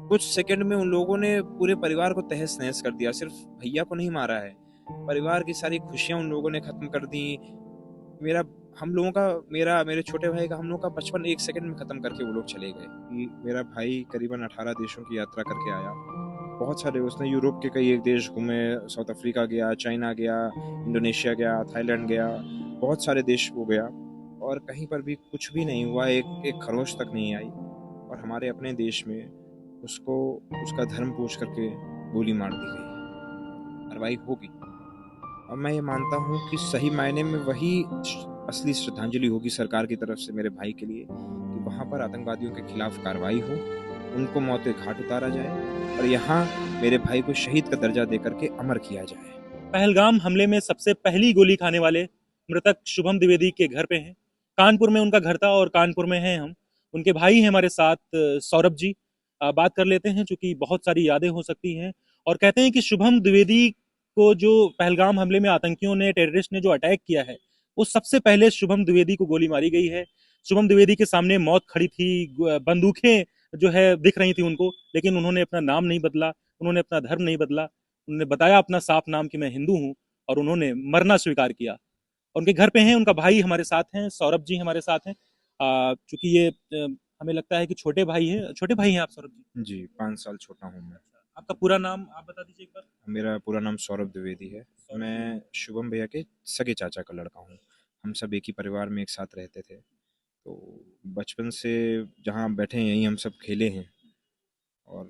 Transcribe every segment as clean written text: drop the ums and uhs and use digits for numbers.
कुछ सेकंड में उन लोगों ने पूरे परिवार को तहस नहस कर दिया। सिर्फ भैया को नहीं मारा है, परिवार की सारी खुशियां उन लोगों ने खत्म कर दी। मेरा हम लोगों का मेरा मेरे छोटे भाई का हम लोग का बचपन एक सेकंड में खत्म करके वो लोग चले गए। कि मेरा भाई करीबन 18 देशों की यात्रा करके आया। बहुत सारे उसने यूरोप के कई एक देश घूमे, साउथ अफ्रीका गया, चाइना गया, इंडोनेशिया गया, थाईलैंड गया, बहुत सारे देश वो गया। और कहीं पर भी कुछ भी नहीं हुआ, एक एक खरोच तक नहीं आई। और हमारे अपने देश में उसको उसका धर्म पूछ करके गोली मार दी गई। कार्रवाई होगी। और मैं ये मानता हूँ कि सही मायने में वही असली श्रद्धांजलि होगी सरकार की तरफ से मेरे भाई के लिए, कि वहाँ पर आतंकवादियों के खिलाफ कार्रवाई हो, उनको मौत घाट उतारा जाए और यहाँ मेरे भाई को शहीद का दर्जा देकर के अमर किया जाए। पहलगाम हमले में सबसे पहली गोली खाने वाले मृतक शुभम द्विवेदी के घर पे हैं। कानपुर में उनका घर था और कानपुर में हैं हम। उनके भाई हैं हमारे साथ, सौरभ जी। बात कर लेते हैं, चूंकि बहुत सारी यादें हो सकती हैं। और कहते हैं कि शुभम द्विवेदी को जो पहलगाम हमले में आतंकियों ने, टेररिस्ट ने जो अटैक किया है, वो सबसे पहले शुभम द्विवेदी को गोली मारी गई है। शुभम द्विवेदी के सामने मौत खड़ी थी, बंदूकें जो है दिख रही थी उनको, लेकिन उन्होंने अपना नाम नहीं बदला, उन्होंने अपना धर्म नहीं बदला। उन्होंने बताया अपना साफ नाम कि मैं हिंदू हूं, और उन्होंने मरना स्वीकार किया। उनके घर पे हैं, उनका भाई हमारे साथ हैं, सौरभ जी हमारे साथ हैं। चूंकि ये हमें लगता है कि छोटे भाई हैं। छोटे भाई हैं आप, सौरभ जी? जी, 5 साल छोटा हूँ मैं। अच्छा, आपका पूरा नाम आप बता दीजिए एक बार। मेरा पूरा नाम सौरभ द्विवेदी है। सौरभ जी। मैं शुभम भैया के सगे चाचा का लड़का हूँ। हम सब एक ही परिवार में एक साथ रहते थे। तो बचपन से जहाँ बैठे हैं यहीं हम सब खेले हैं। और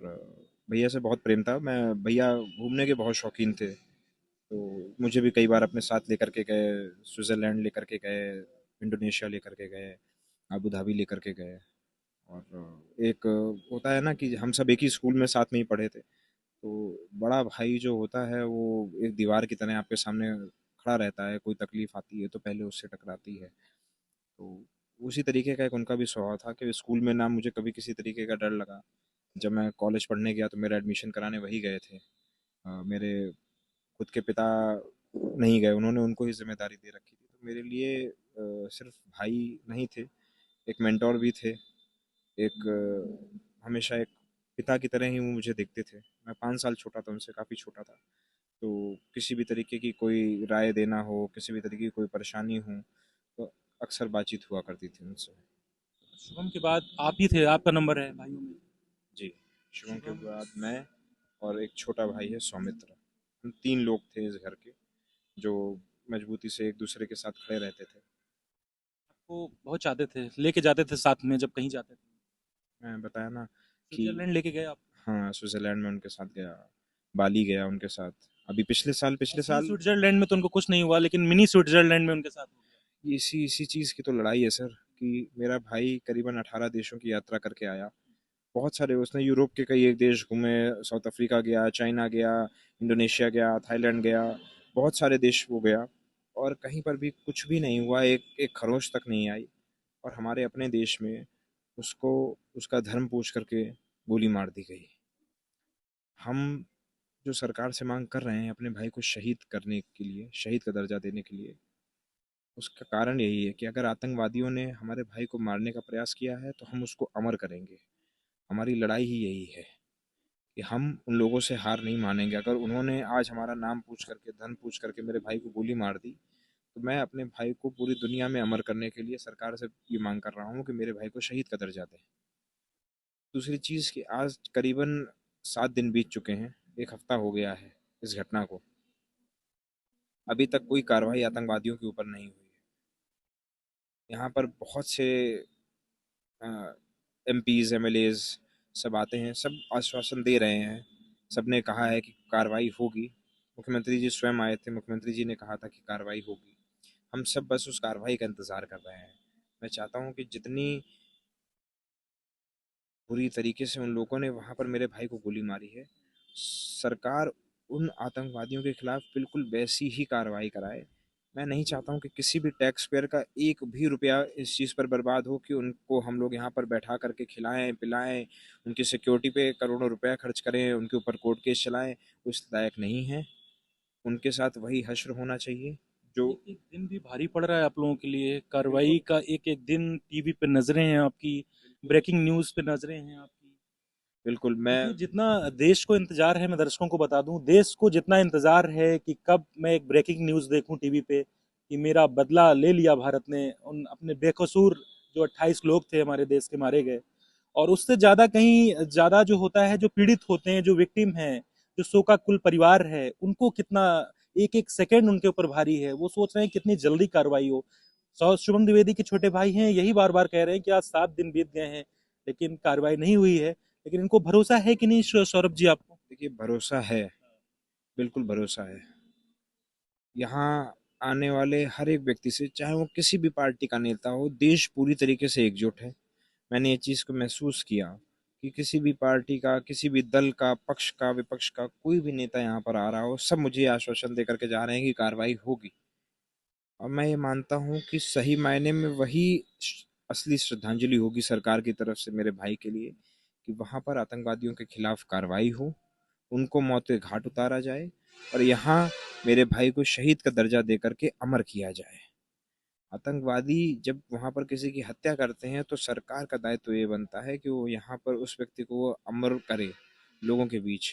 भैया से बहुत प्रेम था। मैं भैया घूमने के बहुत शौकीन थे, तो मुझे भी कई बार अपने साथ लेकर के गए, स्विट्ज़रलैंड लेकर के गए, इंडोनेशिया लेकर के गए, अबू धाबी लेकर के गए। और एक होता है ना कि हम सब एक ही स्कूल में साथ में ही पढ़े थे। तो बड़ा भाई जो होता है वो एक दीवार की तरह आपके सामने खड़ा रहता है। कोई तकलीफ आती है तो पहले उससे टकराती है। तो उसी तरीके का एक उनका भी स्वभाव था कि स्कूल में ना मुझे कभी किसी तरीके का डर लगा। जब मैं कॉलेज पढ़ने गया तो मेरा एडमिशन कराने वही गए थे। मेरे खुद के पिता नहीं गए, उन्होंने उनको ही जिम्मेदारी दे रखी थी। तो मेरे लिए सिर्फ भाई नहीं थे, एक मेंटोर भी थे। एक हमेशा एक पिता की तरह ही वो मुझे देखते थे। मैं 5 साल छोटा था उनसे, काफ़ी छोटा था। तो किसी भी तरीके की कोई राय देना हो, किसी भी तरीके की कोई परेशानी हो, तो अक्सर बातचीत हुआ करती थी उनसे। शुभम के बाद आप ही थे, आपका नंबर है भाइयों में? जी, शुभम के शुभम। बाद मैं और एक छोटा भाई है सौमित्र। हम 3 लोग थे इस घर के, जो मजबूती से एक दूसरे के साथ खड़े रहते थे। आपको बहुत चाहते थे, लेके जाते थे साथ में जब कहीं जाते थे। मैं बताया ना कि स्विट्जरलैंड लेके गए आप? हाँ, स्विट्ज़रलैंड में उनके साथ गया, बाली गया उनके साथ। अभी पिछले असली साल स्विट्जरलैंड में तो उनको कुछ नहीं हुआ, लेकिन मिनी स्विट्जरलैंड में उनके साथ हो गया। इसी इसी चीज़ की तो लड़ाई है सर, कि मेरा भाई करीबन 18 देशों की यात्रा करके आया। बहुत सारे उसने यूरोप के कई एक देश घूमे, साउथ अफ्रीका गया, चाइना गया, इंडोनेशिया गया, थाईलैंड गया, बहुत सारे देश वो गया। और कहीं पर भी कुछ भी नहीं हुआ, एक एक खरोच तक नहीं आई। और हमारे अपने देश में उसको उसका धर्म पूछ करके गोली मार दी गई। हम जो सरकार से मांग कर रहे हैं अपने भाई को शहीद करने के लिए, शहीद का दर्जा देने के लिए, उसका कारण यही है कि अगर आतंकवादियों ने हमारे भाई को मारने का प्रयास किया है तो हम उसको अमर करेंगे। हमारी लड़ाई ही यही है कि हम उन लोगों से हार नहीं मानेंगे। अगर उन्होंने आज हमारा नाम पूछ करके, धन पूछ करके मेरे भाई को गोली मार दी, तो मैं अपने भाई को पूरी दुनिया में अमर करने के लिए सरकार से ये मांग कर रहा हूँ कि मेरे भाई को शहीद का दर्जा दें। दूसरी चीज़ कि आज करीबन 7 दिन बीत चुके हैं, एक हफ्ता हो गया है इस घटना को। अभी तक कोई कार्रवाई आतंकवादियों के ऊपर नहीं हुई है। यहाँ पर बहुत से एमपीज एमएलएज सब आते हैं, सब आश्वासन दे रहे हैं, सब ने कहा है कि कार्रवाई होगी। मुख्यमंत्री जी स्वयं आए थे, मुख्यमंत्री जी ने कहा था कि कार्रवाई होगी। हम सब बस उस कार्रवाई का इंतज़ार कर रहे हैं। मैं चाहता हूँ कि जितनी बुरी तरीके से उन लोगों ने वहाँ पर मेरे भाई को गोली मारी है, सरकार उन आतंकवादियों के खिलाफ बिल्कुल वैसी ही कार्रवाई कराए। मैं नहीं चाहता हूँ कि किसी भी टैक्स पेयर का एक भी रुपया इस चीज़ पर बर्बाद हो कि उनको हम लोग यहाँ पर बैठा करके खिलाएं पिलाएं, उनकी सिक्योरिटी पे करोड़ों रुपया खर्च करें, उनके ऊपर कोर्ट केस चलाएं। उस लायक नहीं है। उनके साथ वही हश्र होना चाहिए जो। एक एक दिन भी भारी पड़ रहा है आप लोगों के लिए, कार्रवाई का एक एक दिन। टीवी पे नजरें हैं आपकी, ब्रेकिंग न्यूज पे नजरें हैं आपकी। बिल्कुल मैं। देखिए, जितना देश को इंतजार है, मैं दर्शकों को बता दूं, देश को जितना इंतजार है कि कब मैं एक ब्रेकिंग न्यूज़ देखूं टीवी पे कि मेरा बदला ले लिया भारत ने, उन अपने बेकसूर जो 28 लोग थे हमारे देश के मारे गए। और उससे ज्यादा, कहीं ज्यादा जो होता है, जो पीड़ित होते हैं, जो विक्टिम हैं, जो शोकाकुल परिवार है, उनको कितना एक एक सेकंड उनके ऊपर भारी है। वो सोच रहे हैं कितनी जल्दी कार्रवाई हो। शुभम द्विवेदी के छोटे भाई हैं, यही बार बार कह रहे हैं कि आज 7 दिन बीत गए हैं लेकिन कार्रवाई नहीं हुई है। लेकिन इनको भरोसा है कि नहीं, सौरभ जी, आपको? देखिए भरोसा है, बिल्कुल भरोसा है। यहाँ आने वाले हर एक व्यक्ति से, चाहे वो किसी भी पार्टी का नेता हो, देश पूरी तरीके से एकजुट है। मैंने ये चीज़ को महसूस किया कि किसी भी पार्टी का, किसी भी दल का, पक्ष का, विपक्ष का कोई भी नेता यहाँ पर आ रहा हो, सब मुझे ये आश्वासन दे करके जा रहे हैं कि कार्रवाई होगी। और मैं ये मानता हूँ कि सही मायने में वही असली श्रद्धांजलि होगी सरकार की तरफ से मेरे भाई के लिए, कि वहाँ पर आतंकवादियों के खिलाफ कार्रवाई हो, उनको मौत के घाट उतारा जाए, और यहाँ मेरे भाई को शहीद का दर्जा दे करके अमर किया जाए। आतंकवादी जब वहाँ पर किसी की हत्या करते हैं तो सरकार का दायित्व ये बनता है कि वो यहाँ पर उस व्यक्ति को वो अमर करे लोगों के बीच।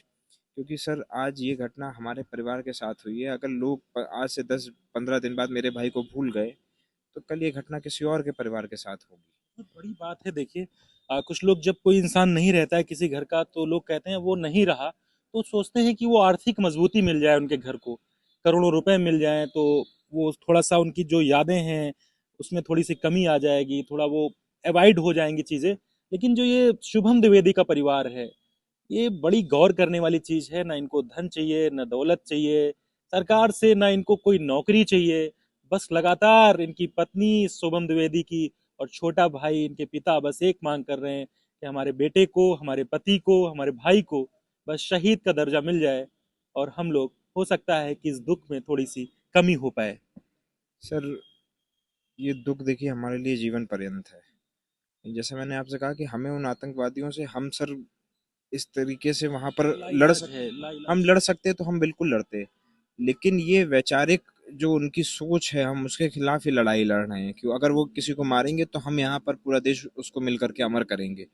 क्योंकि सर आज ये घटना हमारे परिवार के साथ हुई है, अगर लोग आज से 10-15 दिन बाद मेरे भाई को भूल गए तो कल ये घटना किसी और के परिवार के साथ होगी। बहुत बड़ी बात है। देखिए, कुछ लोग, जब कोई इंसान नहीं रहता है किसी घर का, तो लोग कहते हैं वो नहीं रहा, तो सोचते हैं कि वो आर्थिक मजबूती मिल जाए उनके घर को, करोड़ों रुपए मिल जाएं, तो वो थोड़ा सा उनकी जो यादें हैं उसमें थोड़ी सी कमी आ जाएगी, थोड़ा वो अवॉइड हो जाएंगी चीजें। लेकिन जो ये शुभम द्विवेदी का परिवार है, ये बड़ी गौर करने वाली चीज है। ना इनको धन चाहिए, ना दौलत चाहिए सरकार से, ना इनको कोई नौकरी चाहिए। बस लगातार इनकी पत्नी शोभम द्विवेदी की और छोटा भाई, इनके पिता, बस एक मांग कर रहे हैं कि हमारे बेटे को, हमारे पति को, हमारे भाई को बस शहीद का दर्जा मिल जाए, और हम लोग, हो सकता है कि इस दुख में थोड़ी सी कमी हो पाए। सर ये दुख देखिए हमारे लिए जीवन पर्यंत है। जैसे मैंने आपसे कहा कि हमें उन आतंकवादियों से, हम सर इस तरीके से वहां पर लाइलाज है, हम लाइलाज लड़ है। सकते तो हम बिल्कुल लड़ते। लेकिन ये वैचारिक जो उनकी सोच है, हम उसके खिलाफ ही लड़ाई लड़ रहे हैं। क्यों? अगर वो किसी को मारेंगे तो हम यहाँ पर पूरा देश उसको मिल करके अमर करेंगे।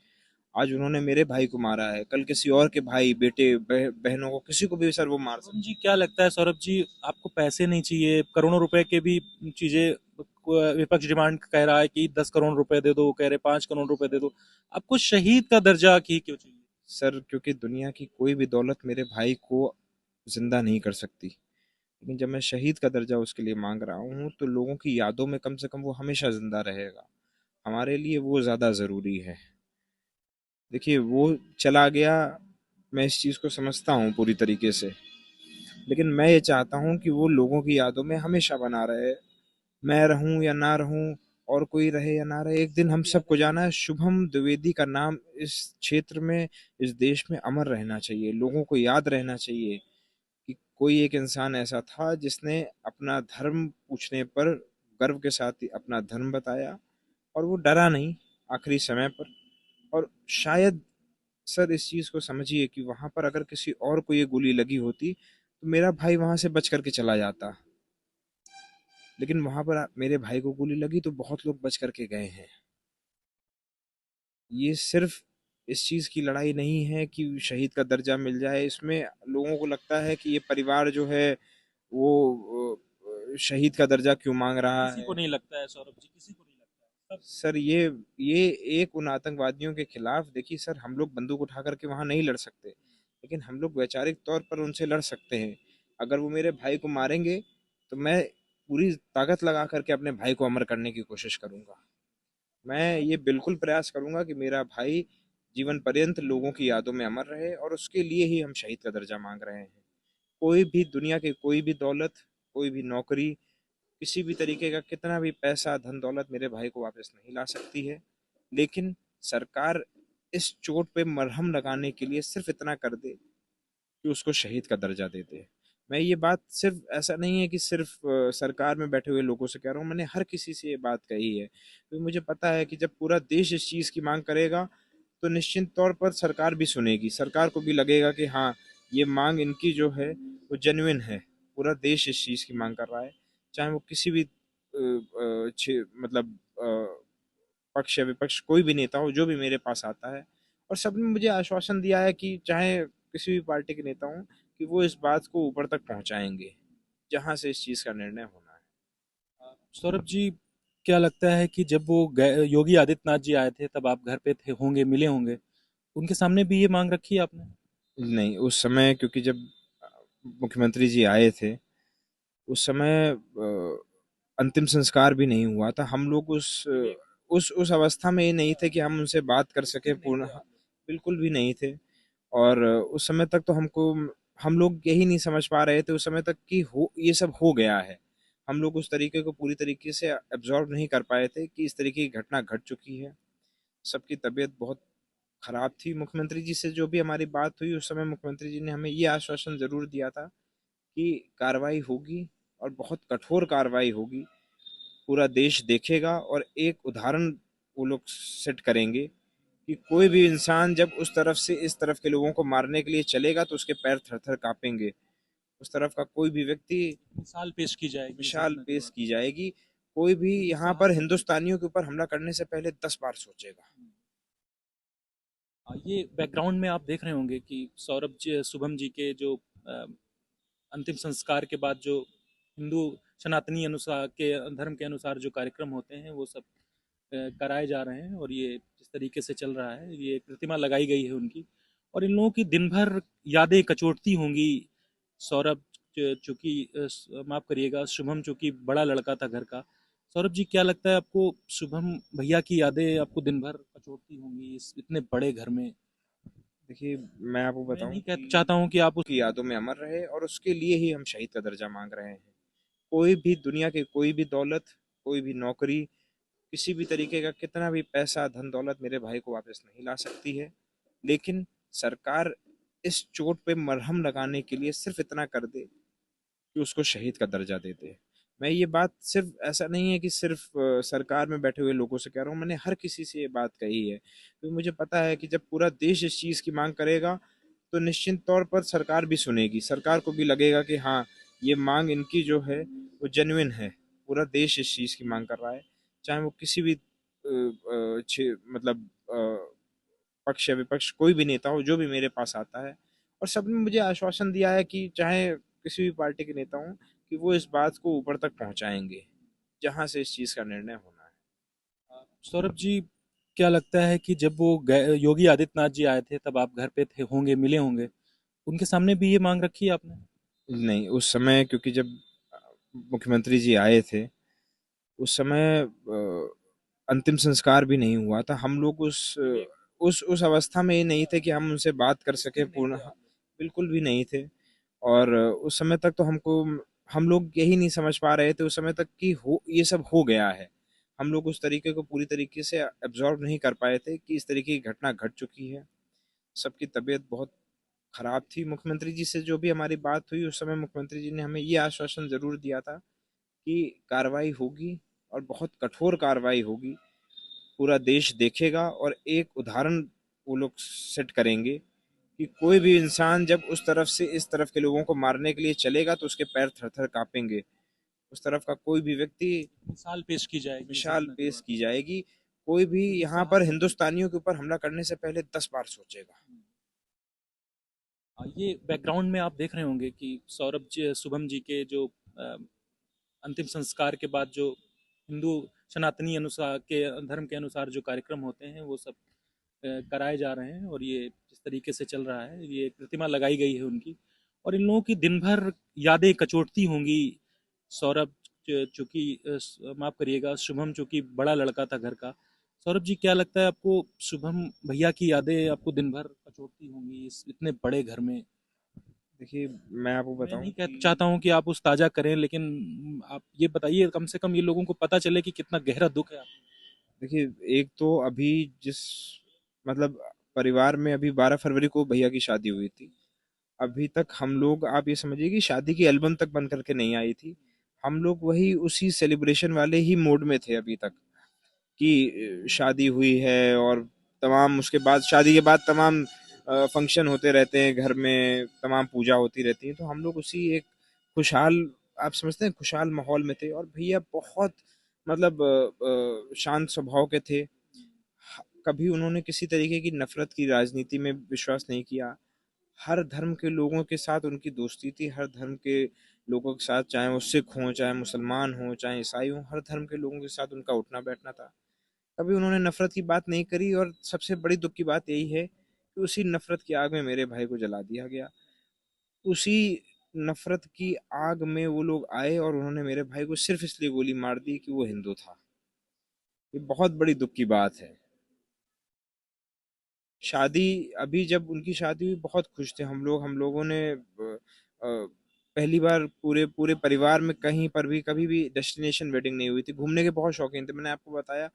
आज उन्होंने मेरे भाई को मारा है, कल किसी और के भाई, बेटे, बहनों को, किसी को भी सर वो मार सौरभ सकते जी, क्या लगता है, सौरभ जी, आपको पैसे नहीं चाहिए, करोड़ों रुपए के भी चीजें, विपक्ष डिमांड कर रहा है कि 10 करोड़ रुपए दे दो, वो कह रहे 5 करोड़ रुपए दे दो, आपको शहीद का दर्जा की क्यों चाहिए? हैं। सर क्योंकि दुनिया की कोई भी दौलत मेरे भाई को जिंदा नहीं कर सकती। लेकिन जब मैं शहीद का दर्जा उसके लिए मांग रहा हूँ तो लोगों की यादों में कम से कम वो हमेशा जिंदा रहेगा। हमारे लिए वो ज्यादा जरूरी है। देखिए वो चला गया, मैं इस चीज को समझता हूँ पूरी तरीके से। लेकिन मैं ये चाहता हूँ कि वो लोगों की यादों में हमेशा बना रहे। मैं रहूं या ना रहूं, और कोई रहे या ना रहे, एक दिन हम सबको जाना है, शुभम द्विवेदी का नाम इस क्षेत्र में, इस देश में अमर रहना चाहिए। लोगों को याद रहना चाहिए कि कोई एक इंसान ऐसा था जिसने अपना धर्म पूछने पर गर्व के साथ ही अपना धर्म बताया, और वो डरा नहीं आखिरी समय पर। और शायद सर इस चीज को समझिए कि वहां पर अगर किसी और को ये गोली लगी होती तो मेरा भाई वहां से बच करके चला जाता। लेकिन वहां पर मेरे भाई को गोली लगी तो बहुत लोग बच करके गए हैं। ये सिर्फ इस चीज की लड़ाई नहीं है कि शहीद का दर्जा मिल जाए। इसमें लोगों को लगता है कि ये परिवार जो है वो शहीद का दर्जा क्यों मांग रहा किसी है। को नहीं लगता है, सौरभ जी, किसी को नहीं लगता है सब। सर ये एक उन आतंकवादियों के खिलाफ, देखिए सर हम लोग बंदूक उठा करके वहां नहीं लड़ सकते, लेकिन हम लोग वैचारिक तौर पर उनसे लड़ सकते हैं। अगर वो मेरे भाई को मारेंगे तो मैं पूरी ताकत लगा करके अपने भाई को अमर करने की कोशिश करूंगा। मैं ये बिल्कुल प्रयास करूंगा कि मेरा भाई जीवन पर्यंत लोगों की यादों में अमर रहे, और उसके लिए ही हम शहीद का दर्जा मांग रहे हैं। कोई भी दुनिया की कोई भी दौलत, कोई भी नौकरी, किसी भी तरीके का कितना भी पैसा, धन दौलत मेरे भाई को वापस नहीं ला सकती है। लेकिन सरकार इस चोट पे मरहम लगाने के लिए सिर्फ इतना कर दे कि उसको शहीद का दर्जा दे दे। मैं ये बात सिर्फ, ऐसा नहीं है कि सिर्फ सरकार में बैठे हुए लोगों से कह रहा हूँ, मैंने हर किसी से ये बात कही है, क्योंकि मुझे पता है कि जब पूरा देश इस चीज़ की मांग करेगा तो निश्चित तौर पर सरकार भी सुनेगी। सरकार को भी लगेगा कि हाँ, ये मांग इनकी जो है वो जेन्युइन है। पूरा देश इस चीज़ की मांग कर रहा है, चाहे वो किसी भी मतलब पक्ष या विपक्ष कोई भी नेता हो जो भी मेरे पास आता है, और सबने मुझे आश्वासन दिया है कि चाहे किसी भी पार्टी के नेता हों, कि वो इस बात को ऊपर तक पहुंचाएंगे जहां से इस चीज का निर्णय होना है। सौरभ जी, क्या लगता है कि जब वो योगी आदित्यनाथ जी आए थे तब आप घर पे थे होंगे, मिले होंगे, उनके सामने भी ये मांग रखी है आपने? नहीं, उस समय क्योंकि जब मुख्यमंत्री जी आए थे, उस समय अंतिम संस्कार भी नहीं हुआ था। हम लोग उस अवस्था में ही नहीं थे कि हम उनसे बात कर सके पूर्ण, बिल्कुल भी नहीं थे। और उस समय तक तो हमको, हम लोग यही नहीं समझ पा रहे थे उस समय तक कि हो ये सब हो गया है। हम लोग उस तरीके को पूरी तरीके से एब्जॉर्व नहीं कर पाए थे कि इस तरीके की घटना घट चुकी है। सबकी तबीयत बहुत खराब थी। मुख्यमंत्री जी से जो भी हमारी बात हुई, उस समय मुख्यमंत्री जी ने हमें ये आश्वासन जरूर दिया था कि कार्रवाई होगी और बहुत कठोर कार्रवाई होगी। पूरा देश देखेगा और एक उदाहरण वो लोग सेट करेंगे कि कोई भी इंसान जब उस तरफ से इस तरफ के लोगों को मारने के लिए चलेगा तो उसके पैर थर थर कांपेंगे। उस तरफ का कोई भी व्यक्ति, मिसाल पेश की जाएगी इस मिसाल घटना के पेश बाद। की जाएगी। कोई भी यहाँ पर हिंदुस्तानियों के ऊपर हमला करने से पहले 10 बार सोचेगा। ये बैकग्राउंड में आप देख रहे होंगे कि सौरभ जी, शुभम जी के जो अ, अंतिम संस्कार के बाद जो हिंदू सनातनी अनुसार के धर्म के अनुसार जो कार्यक्रम होते हैं वो सब कराए जा रहे हैं, और ये जिस तरीके से चल रहा है, ये प्रतिमा लगाई गई है उनकी, और इन लोगों की दिन भर यादें कचोटती होंगी। सौरभ चूंकि माफ करिएगा, शुभम चूंकि बड़ा लड़का था घर का। सौरभ जी, क्या लगता है आपको, शुभम भैया की यादें आपको दिन भर कचोटती होंगी इस इतने बड़े घर में? देखिए, मैं आपको मैं बताऊं नहीं कह कि चाहता हूँ कि आप उस की यादों में अमर रहे और उसके लिए ही हम शहीद का दर्जा मांग रहे हैं। कोई भी दुनिया के कोई भी दौलत, कोई भी नौकरी, किसी भी तरीके का कितना भी पैसा धन दौलत मेरे भाई को वापस नहीं ला सकती है। लेकिन सरकार इस चोट पे मरहम लगाने के लिए सिर्फ इतना कर दे कि उसको शहीद का दर्जा दे दे। मैं ये बात सिर्फ ऐसा नहीं है कि सिर्फ सरकार में बैठे हुए लोगों से कह रहा हूँ, मैंने हर किसी से ये बात कही है क्योंकि मुझे पता है कि जब पूरा देश इस चीज़ की मांग करेगा तो निश्चित तौर पर सरकार भी सुनेगी। सरकार को भी लगेगा कि हाँ, ये मांग इनकी जो है वो जेन्युइन है। पूरा देश इस चीज़ की मांग कर रहा है, चाहे वो किसी भी मतलब पक्ष या विपक्ष कोई भी नेता हो जो भी मेरे पास आता है। और सबने मुझे आश्वासन दिया है कि चाहे किसी भी पार्टी के नेता हों, कि वो इस बात को ऊपर तक पहुंचाएंगे जहां से इस चीज का निर्णय होना है। सौरभ जी, क्या लगता है कि जब वो योगी आदित्यनाथ जी आए थे तब आप घर पे थे होंगे, मिले होंगे, उनके सामने भी ये मांग रखी है आपने? नहीं, उस समय क्योंकि जब मुख्यमंत्री जी आए थे, उस समय अंतिम संस्कार भी नहीं हुआ था। हम लोग उस अवस्था में ही नहीं थे कि हम उनसे बात कर सके पूर्ण, बिल्कुल भी नहीं थे। और उस समय तक तो हमको, हम लोग यही नहीं समझ पा रहे थे उस समय तक कि हो ये सब हो गया है। हम लोग उस तरीके को पूरी तरीके से एब्जॉर्व नहीं कर पाए थे कि इस तरीके की घटना घट चुकी है। सबकी तबीयत बहुत खराब थी। मुख्यमंत्री जी से जो भी हमारी बात हुई, उस समय मुख्यमंत्री जी ने हमें ये आश्वासन जरूर दिया था कि कार्रवाई होगी और बहुत कठोर कार्रवाई होगी। पूरा देश देखेगा और एक उदाहरण वो लोग सेट करेंगे कि कोई भी इंसान जब उस तरफ से इस तरफ के लोगों को मारने के लिए चलेगा तो उसके पैर थर थर कांपेंगे। उस तरफ का कोई भी व्यक्ति, मिसाल पेश की जाएगी इस मिसाल घटना के पेश बाद। की जाएगी। कोई भी यहाँ पर हिंदुस्तानियों के ऊपर हमला करने से पहले 10 बार सोचेगा। ये बैकग्राउंड में आप देख रहे होंगे कि सौरभ जी, शुभम जी के जो अ, अंतिम संस्कार के बाद जो हिंदू सनातनी अनुसार के धर्म के अनुसार जो कार्यक्रम होते हैं वो सब कराए जा रहे हैं, और ये जिस तरीके से चल रहा है, ये प्रतिमा लगाई गई है उनकी, और इन लोगों की दिन भर यादें कचोटती होंगी। सौरभ चूंकि माफ करिएगा, शुभम चूंकि बड़ा लड़का था घर का। सौरभ जी, क्या लगता है आपको, शुभम भैया की यादें आपको दिन भर कचोटती होंगी इस इतने बड़े घर में? देखिए, मैं आपको मैं बताऊं नहीं कह कि चाहता हूँ कि आप उस ताजा करें, लेकिन आप ये बताइए, कम से कम ये लोगों को पता चले कि कितना गहरा दुख है आपको। देखिए, एक तो अभी जिस मतलब परिवार में अभी 12 फरवरी को भैया की शादी हुई थी। अभी तक हम लोग, आप ये समझिए कि शादी की एल्बम तक बन करके नहीं आई थी। हम लोग वही उसी सेलिब्रेशन वाले ही मोड में थे अभी तक कि शादी हुई है और तमाम उसके बाद, शादी के बाद तमाम फंक्शन होते रहते हैं घर में, तमाम पूजा होती रहती है। तो हम लोग उसी एक खुशहाल, आप समझते हैं, खुशहाल माहौल में थे। और भैया बहुत मतलब शांत स्वभाव के थे। कभी उन्होंने किसी तरीके की नफरत की राजनीति में विश्वास नहीं किया। हर धर्म के लोगों के साथ उनकी दोस्ती थी, हर धर्म के लोगों के साथ, चाहे वो सिख हों, चाहे मुसलमान हों, चाहे ईसाई हों, हर धर्म के लोगों के साथ उनका उठना बैठना था। कभी उन्होंने नफरत की बात नहीं करी, और सबसे बड़ी दुख की बात यही है कि उसी नफरत की आग में मेरे भाई को जला दिया गया। उसी नफरत की आग में वो लोग आए और उन्होंने मेरे भाई को सिर्फ इसलिए गोली मार दी कि वो हिंदू था। ये बहुत बड़ी दुख की बात है। शादी, अभी जब उनकी शादी हुई बहुत खुश थे हम लोग। हम लोगों ने पहली बार पूरे पूरे परिवार में कहीं पर भी कभी भी डेस्टिनेशन वेडिंग नहीं हुई थी। घूमने के बहुत शौकीन थे, मैंने आपको बताया।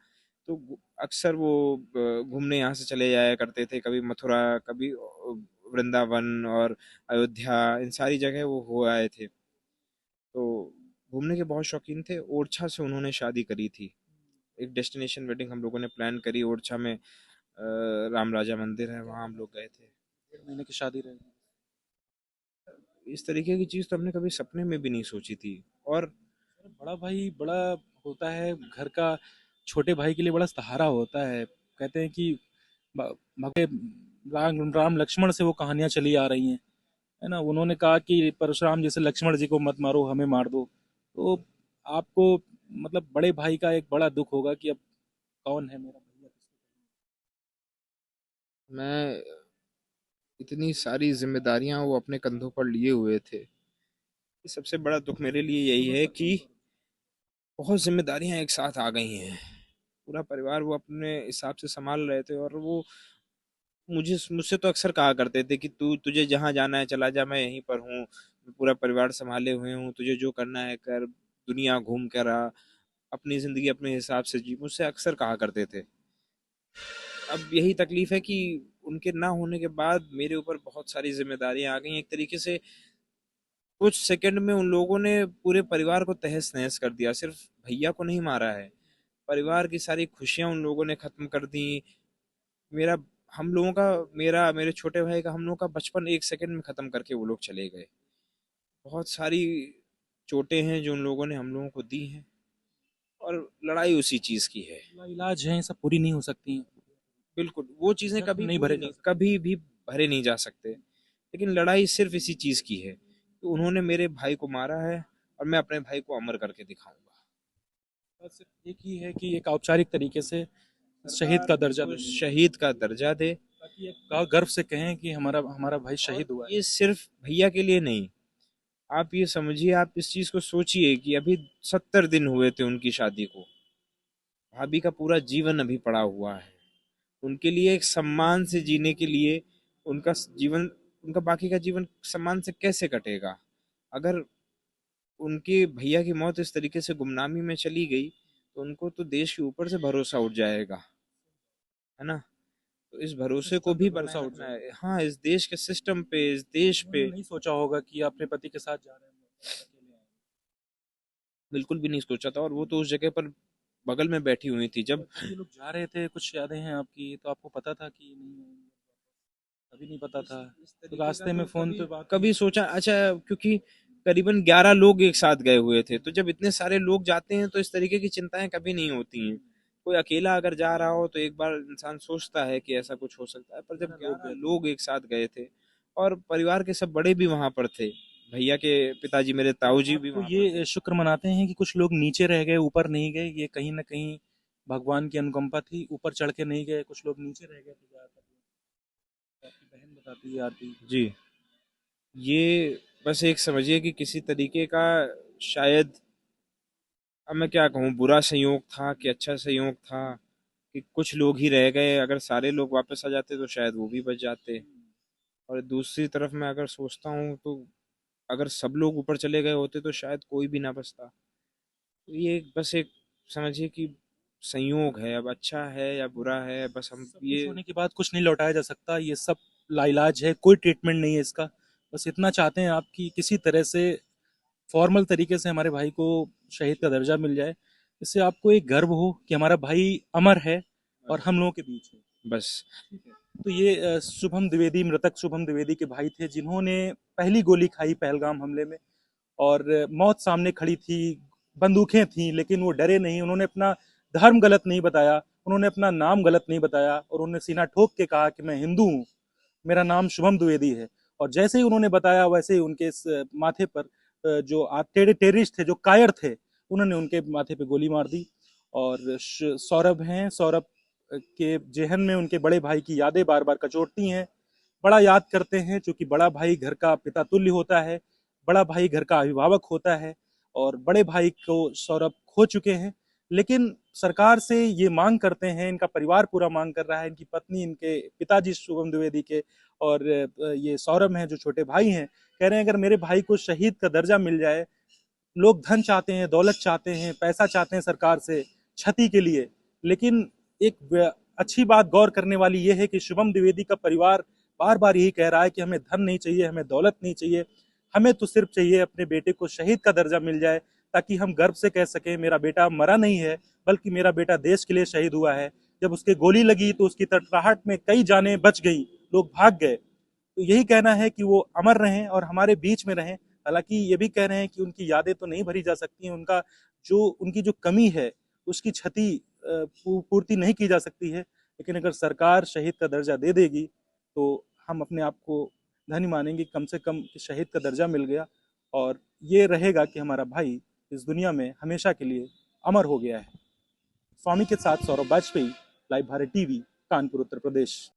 तो अक्सर वो घूमने यहाँ से चले जाया करते थे, कभी मथुरा, कभी वृंदावन और अयोध्या, इन सारी जगह वो हो आए थे। तो घूमने के बहुत शौकीन थे। ओरछा से उन्होंने शादी करी थी। एक डेस्टिनेशन वेडिंग हम लोगों ने प्लान करी ओरछा में। राम राजा मंदिर है, वहाँ हम लोग गए थे। 1.5 महीने की शादी रही। इस तरीके की चीज़ तो हमने कभी सपने में भी नहीं सोची थी। और बड़ा भाई बड़ा होता है घर का, छोटे भाई के लिए बड़ा सहारा होता है। कहते हैं कि भगे राम लक्ष्मण से वो कहानियां चली आ रही हैं, है ना। उन्होंने कहा कि परशुराम जैसे लक्ष्मण जी को मत मारो, हमें मार दो। तो आपको मतलब बड़े भाई का एक बड़ा दुख होगा कि अब कौन है मेरा भैया। मैं, इतनी सारी जिम्मेदारियां वो अपने कंधों पर लिए हुए थे। सबसे बड़ा दुख मेरे लिए यही है कि बहुत जिम्मेदारियां एक साथ आ गई हैं। पूरा परिवार वो अपने हिसाब से संभाल रहे थे, और वो मुझसे तो अक्सर कहा करते थे कि तुझे जहाँ जाना है चला जा, मैं यहीं पर हूँ, मैं पूरा परिवार संभाले हुए हूँ, तुझे जो करना है कर, दुनिया घूम कर आ, अपनी जिंदगी अपने हिसाब से जी, मुझसे अक्सर कहा करते थे। अब यही तकलीफ है कि उनके ना होने के बाद मेरे ऊपर बहुत सारी जिम्मेदारियां आ गई। एक तरीके से कुछ सेकंड में उन लोगों ने पूरे परिवार को तहस नहस कर दिया। सिर्फ भैया को नहीं मारा है, परिवार की सारी खुशियां उन लोगों ने खत्म कर दी। मेरा हम लोगों का मेरा मेरे छोटे भाई का, हम लोगों का बचपन एक सेकंड में खत्म करके वो लोग चले गए। बहुत सारी चोटें हैं जो उन लोगों ने हम लोगों को दी हैं, और लड़ाई उसी चीज की है। इलाज है, सब पूरी नहीं हो सकती। बिल्कुल, वो चीजें जख्म कभी नहीं पूरी भरे नहीं, जा सकते। कभी भी भरे नहीं जा सकते। लेकिन लड़ाई सिर्फ इसी चीज की है कि उन्होंने मेरे भाई को मारा है, और मैं अपने भाई को अमर करके दिखाऊंगा। बस एक ही है कि एक औपचारिक तरीके से शहीद सरकार का दर्जा उनको मिले, शहीद का दर्जा दे। ताकि एक गर्व से कहें कि हमारा हमारा भाई और शहीद हुआ है। ये सिर्फ भैया के लिए नहीं, आप ये समझिए, आप इस चीज को सोचिए कि अभी 70 दिन हुए थे उनकी शादी को। भाभी का पूरा जीवन अभी पड़ा हुआ है। उनके लिए एक सम्मान से जीने के लिए, उनका जीवन, उनका बाकी का जीवन सम्मान से कैसे कटेगा? अगर उनके भैया की मौत इस तरीके से गुमनामी में चली गई, तो उनको तो देश के ऊपर से भरोसा उठ जाएगा, है ना। तो इस भरोसे को सिस्टम पे भी भरोसा बनाए उठ रखना जाएगा। है, हाँ, इस देश के सिस्टम पे, इस देश उन्होंने पे। नहीं सोचा होगा कि अपने पति के साथ जा रहे हैं, अकेले आए हैं। बिल्कुल भी नहीं सोचा था, और वो तो उस जगह पर बगल में बैठी हुई थी जब। जब ये लोग जा रहे थे, कुछ यादें हैं आपकी, तो आपको पता था कि नहीं आएंगे? अभी नहीं पता था, इस तो तरीके का रास्ते में तो फोन कभी पे बात हुई? कभी सोचा, अच्छा, क्योंकि करीबन 11 लोग एक साथ गए हुए थे, तो जब इतने सारे लोग जाते हैं तो इस तरीके की चिंताएं कभी नहीं होती हैं। कोई अकेला अगर जा रहा हो तो एक बार इंसान सोचता है कि ऐसा कुछ हो सकता है, पर जब 11 लोग 11 गए थे। लोग एक साथ गए थे, और परिवार के सब बड़े भी वहां पर थे, भैया के पिताजी मेरे ताऊ जी आप भी तो वहां पर थे। ये शुक्र मनाते हैं कि कुछ लोग नीचे रह गए, ऊपर नहीं गए। ये कहीं ना कहीं भगवान की अनुकंपा थी, ऊपर चढ़ के नहीं गए, कुछ लोग नीचे रह गए थे ज्यादातर। तो आपकी बहन बताती है आरती। जी, ये बस एक समझिए कि किसी तरीके का, शायद, अब मैं क्या कहूँ, बुरा संयोग था कि अच्छा संयोग था कि कुछ लोग ही रह गए। अगर सारे लोग वापस आ जाते तो शायद वो भी बच जाते। और दूसरी तरफ मैं अगर सोचता हूँ तो अगर सब लोग ऊपर चले गए होते तो शायद कोई भी ना बचता। तो ये बस एक, समझिए कि संयोग है। अब अच्छा है या बुरा है, बस हम सब ये। कुछ होने के बाद कुछ नहीं लौटाया जा सकता, ये सब लाइलाज है, कोई ट्रीटमेंट नहीं है इसका। बस इतना चाहते हैं आप कि किसी तरह से फॉर्मल तरीके से हमारे भाई को शहीद का दर्जा मिल जाए। इससे आपको एक गर्व हो कि हमारा भाई अमर है और हम लोगों के बीच है। बस। ठीक है। तो ये शुभम द्विवेदी, मृतक शुभम द्विवेदी के भाई थे, जिन्होंने पहली गोली खाई पहलगाम हमले में। और मौत सामने खड़ी थी, बंदूकें थी, लेकिन वो डरे नहीं, उन्होंने अपना धर्म गलत नहीं बताया। उन्होंने अपना नाम गलत नहीं बताया और उन्होंने सीना ठोक के कहा कि मैं हिंदू हूँ, मेरा नाम शुभम द्विवेदी है। और जैसे ही उन्होंने बताया वैसे ही उनके इस माथे पर जो टेररिस्ट थे, जो कायर थे, उन्होंने उनके माथे पे गोली मार दी। और सौरभ हैं, सौरभ के जेहन में उनके बड़े भाई की यादें बार बार कचोटती हैं, बड़ा याद करते हैं, क्योंकि बड़ा भाई घर का पिता तुल्य होता है, बड़ा भाई घर का अभिभावक होता है और बड़े भाई को सौरभ खो चुके हैं। लेकिन सरकार से ये मांग करते हैं, इनका परिवार पूरा मांग कर रहा है, इनकी पत्नी, इनके पिताजी शुभम द्विवेदी के और ये सौरभ हैं जो छोटे भाई हैं, कह रहे हैं अगर मेरे भाई को शहीद का दर्जा मिल जाए, लोग धन चाहते हैं, दौलत चाहते हैं, पैसा चाहते हैं सरकार से क्षति के लिए, लेकिन एक अच्छी बात गौर करने वाली ये है कि शुभम द्विवेदी का परिवार बार बार यही कह रहा है कि हमें धन नहीं चाहिए, हमें दौलत नहीं चाहिए, हमें तो सिर्फ चाहिए अपने बेटे को शहीद का दर्जा मिल जाए, ताकि हम गर्व से कह सकें मेरा बेटा मरा नहीं है, बल्कि मेरा बेटा देश के लिए शहीद हुआ है। जब उसके गोली लगी तो उसकी तड़तड़ाहट में कई जानें बच गई, लोग भाग गए। तो यही कहना है कि वो अमर रहें और हमारे बीच में रहें। हालांकि ये भी कह रहे हैं कि उनकी यादें तो नहीं भरी जा सकती हैं, उनकी जो कमी है उसकी क्षति पूर्ति नहीं की जा सकती है, लेकिन अगर सरकार शहीद का दर्जा दे देगी तो हम अपने आप को धन्य मानेंगे, कम से कम शहीद का दर्जा मिल गया और ये रहेगा कि हमारा भाई इस दुनिया में हमेशा के लिए अमर हो गया है। स्वामी के साथ सौरभ वाजपेयी, लाइव भारत टीवी, कानपुर, उत्तर प्रदेश।